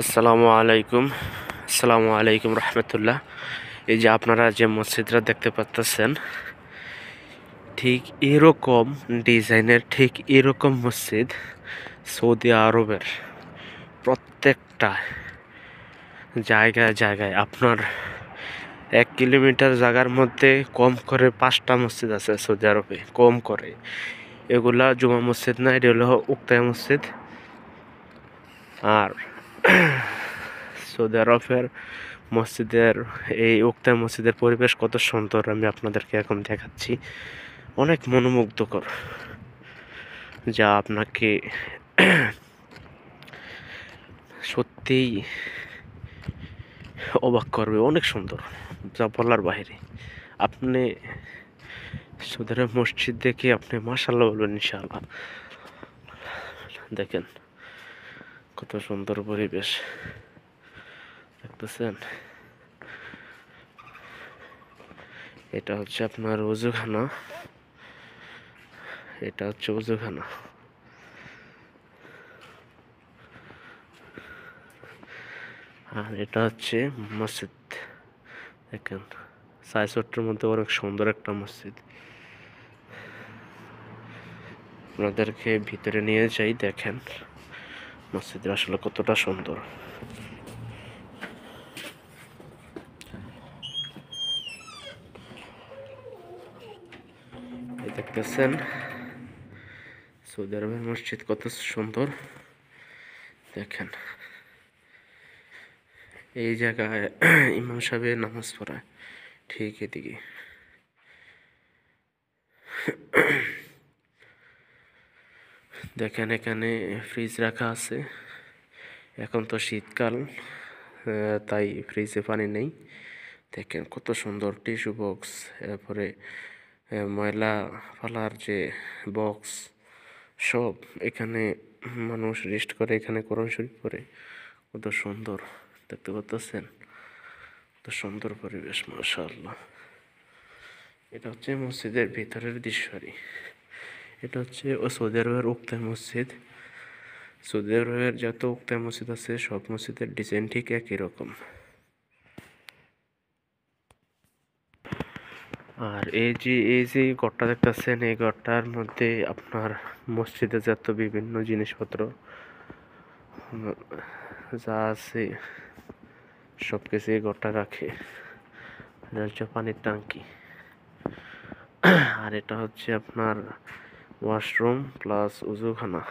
আসসালামু আলাইকুম রহমতুল্লাহ। এই যে আপনারা যে মসজিদটা দেখতে পাচ্ছেন, ঠিক এরকম ডিজাইনের ঠিক এরকম মসজিদ সৌদি আরবের প্রত্যেকটা জায়গায় জায়গায় আপনার 1 কিলোমিটার জায়গার মধ্যে কম করে 5টা মসজিদ আছে সৌদি আরবে, কম করে। এগুলা জুমা মসজিদ না, এটা হলো উক্তা মসজিদ। আর সৌদি আরবের মসজিদের এই উক্তা মসজিদের পরিবেশ কত সুন্দর আমি আপনাদেরকে এখন দেখাচ্ছি। অনেক মনোমুগ্ধকর, যা আপনাকে সত্যিই অবাক করবে। অনেক সুন্দর, যা বলার বাইরে। আপনি সৌদি আরব মসজিদ দেখে আপনি মাশাআল্লাহ বলবেন ইনশাআল্লাহ। দেখেন কত সুন্দর পরিবেশ দেখতেছেন। এটা হচ্ছে আপনার ওযুখানা, এটা হচ্ছে ওযুখানা। আর এটা হচ্ছে মসজিদ। দেখেন সাইজটার মধ্যে অনেক সুন্দর একটা মসজিদ। আপনাদেরকে ভিতরে নিয়ে যাই, দেখেন মসজিদটা আসলে কতটা সুন্দর। দেখতেছেন সৌদি আরবের মসজিদ কত সুন্দর। দেখেন এই জায়গায় ইমাম সাহেব নামাজ পড়ায়, ঠিক এদিকে। দেখেন এখানে ফ্রিজ রাখা আছে। এখন তো শীতকাল, তাই ফ্রিজে পানি নেই। দেখেন কত সুন্দর টিস্যু বক্স, এরপরে ময়লা ফেলার যে বক্স, সব এখানে মানুষ রেস্ট করে, এখানে কোরআন শরীফ পড়ে। কত সুন্দর দেখতে পাচ্ছেন, কত সুন্দর পরিবেশ, মাশাআল্লাহ। এটা হচ্ছে মসজিদের ভিতরের দৃশ্যটি। এটা হচ্ছে সৌদি আরবের উক্তা মসজিদ। সৌদি আরবের যত উক্তা মসজিদ আছে সব মসজিদের ডিজাইন ঠিক একই রকম। আর এই যে ঘরটা দেখতেছেন, এই ঘরটার মধ্যে আপনার মসজিদে যত বিভিন্ন জিনিসপত্র যা আছে সব কিছু এই ঘরটা রাখে। এটা হচ্ছে পানির ট্যাঙ্কি। আর এটা হচ্ছে আপনার ওয়াশরুম প্লাস উজুখানা।